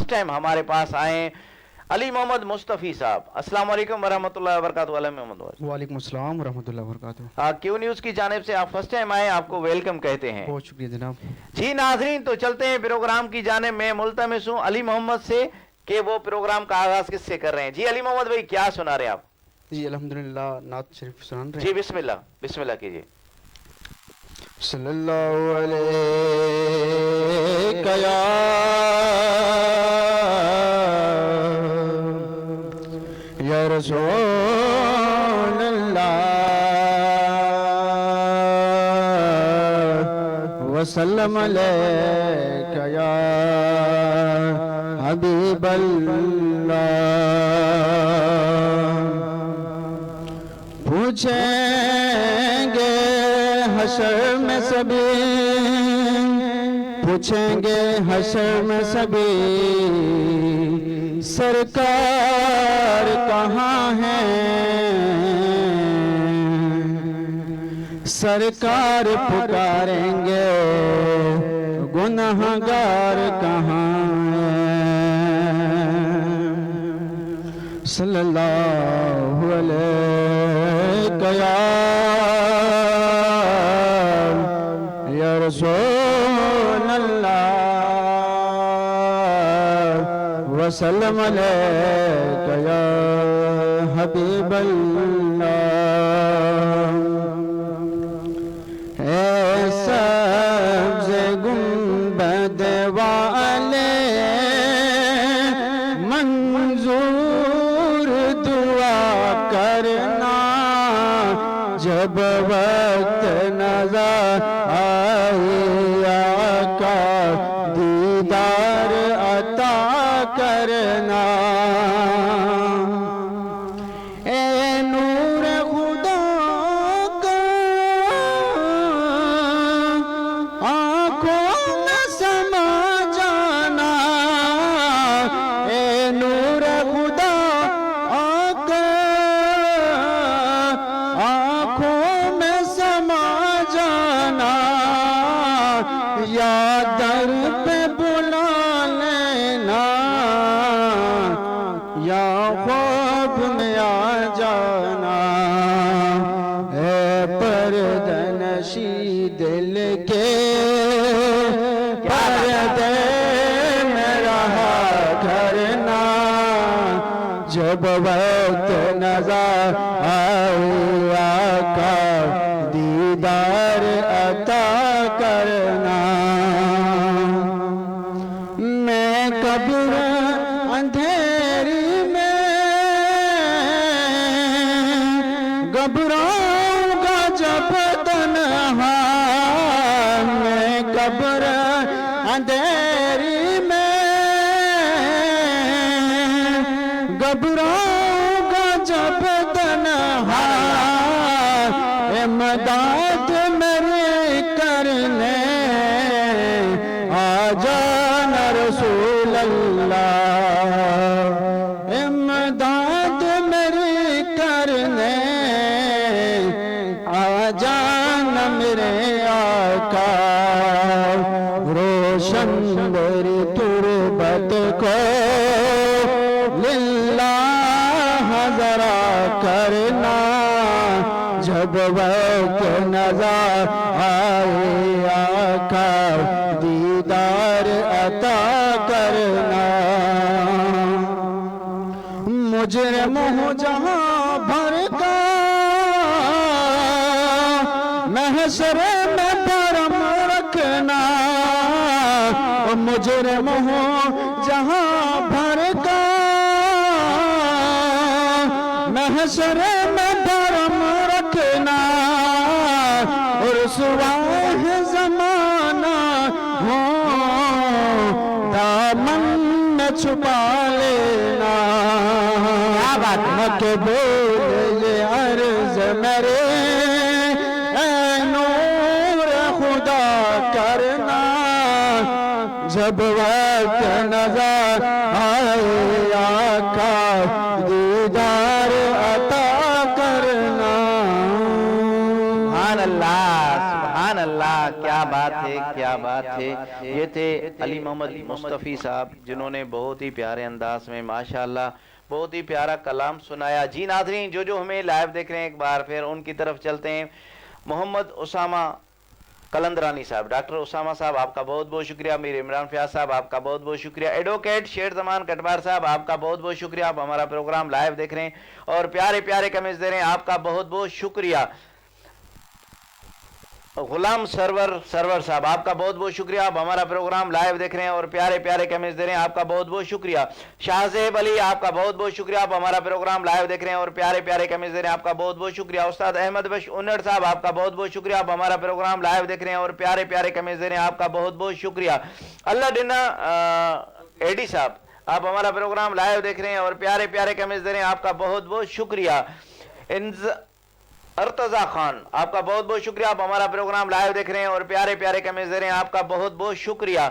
First time हमारे पास आए अली मोहम्मद मुस्तफ़ी साहब। अस्सलाम वालेकुम वरहमतुल्लाहि वबरकातुहू। अली मोहम्मद वालेकुम अस्सलाम वरहमतुल्लाहि वबरकातुहू। क्यू न्यूज़ की जानिब से आप फर्स्ट टाइम आए, आपको वेलकम कहते हैं। बहुत शुक्रिया जनाब। जी नाजरीन, तो चलते हैं प्रोग्राम की जानिब। मैं मुल्तमिस हूँ अली मोहम्मद से कि वो प्रोग्राम का आगाज किससे कर रहे हैं। जी अली मोहम्मद भाई, क्या सुना रहे हैं आप? जी अल्हम्दुलिल्लाह नात शरीफ सुना रहे जी बिस्मिल्लाह बिस्मिल्लाह कीजिए। सल्लल्लाहु अलैहि या रसूल अल्लाह वसल्लम अलैका या हबीब अल्लाह। पूछेंगे हशर में सभी, पूछेंगे हशर में सभी, सरकार कहाँ है? सरकार पुकारेंगे, गुनहगार कहाँ है? सल्लल्लाहु अलैहि या रसूल अल्लाह वसल्लम अलैका या हबीब अल्लाह। सब्ज़े गुंबद वाले मंजूर दुआ करना, जब वक्त नज़र आए आका दीदार अता करना। ए नूर खुदा का आँखों में समा जाना, ए नूर खुदा आका आँखों में समा जाना, या दर पे बुला लेना, या ख्वाब में आ जाना। ए पर्दनशी दिल के पर्दे में रहा करना, जब वक्त नज़र आए आका दीदार अता करना। मैं कब्र अंधेरी में घबराऊंगा जब तन्हा, मैं कब्र अंधेरी में घबराऊंगा जब तन्हा। मदद मेरी करने आ जाना रसूल अल्लाह, मदद मेरी करने आ जाना मेरे आका। रोशन मेरी तुरबत को लिल्लाह जरा करना, जब वक्त नज़र आए आका दीदार अता करना। मुजरिम हूँ जहाँ भर का महशर में भरम रखना, मुजरिम हूँ जहाँ भर का महशर में भरम रखना। और सुवाह ज़माना हो दामन में छुपा लेना। क्या बात मकबूल ये अर्ज़ मेरे, ऐ नूर खुदा करना, जब वक्त नज़र आए आका दीदार अता करना। सुभान अल्लाह, क्या बात बात है, क्या बात है। ये थे अली मोहम्मद मुस्तफ़ी साहब, जिन्होंने बहुत ही प्यारे अंदाज में माशाल्लाह बहुत ही प्यारा कलाम सुनाया। जी नाज़रीन, जो हमें लाइव देख रहे हैं, एक बार फिर उनकी तरफ चलते हैं। मोहम्मद उसामा कलंदरानी साहब, डॉक्टर उसामा साहब आपका बहुत बहुत शुक्रिया। मीर इमरान फयाज साहब आपका बहुत बहुत शुक्रिया। एडवोकेट शेर जमान कटवार साहब आपका बहुत बहुत शुक्रिया, आप हमारा प्रोग्राम लाइव देख रहे हैं और प्यारे प्यारे कमेंट्स दे रहे हैं, आपका बहुत बहुत शुक्रिया। गुलाम सरवर साहब आपका बहुत बहुत शुक्रिया, आप हमारा प्रोग्राम लाइव देख रहे हैं और प्यारे प्यारे कमेंट्स दे रहे हैं, आपका बहुत बहुत शुक्रिया। शाहजेब अली आपका बहुत बहुत शुक्रिया, आप हमारा प्रोग्राम लाइव देख रहे हैं और प्यारे प्यारे कमेंट्स दे रहे हैं, आपका बहुत बहुत शुक्रिया। उस्ताद अहमद बख्श उन्नड़ साहब आपका बहुत बहुत शुक्रिया, आप हमारा प्रोग्राम लाइव देख रहे हैं और प्यारे प्यारे कमेंट्स दे रहे हैं, आपका बहुत बहुत शुक्रिया। अल्लाह डिना एडी साहब आप हमारा प्रोग्राम लाइव देख रहे हैं और प्यारे प्यारे कमेंट्स दे रहे हैं, आपका बहुत बहुत शुक्रिया। अर्तजा खान आपका बहुत बहुत शुक्रिया, आप हमारा प्रोग्राम लाइव देख रहे हैं और प्यारे प्यारे कमेंट्स दे रहे हैं, आपका बहुत बहुत शुक्रिया।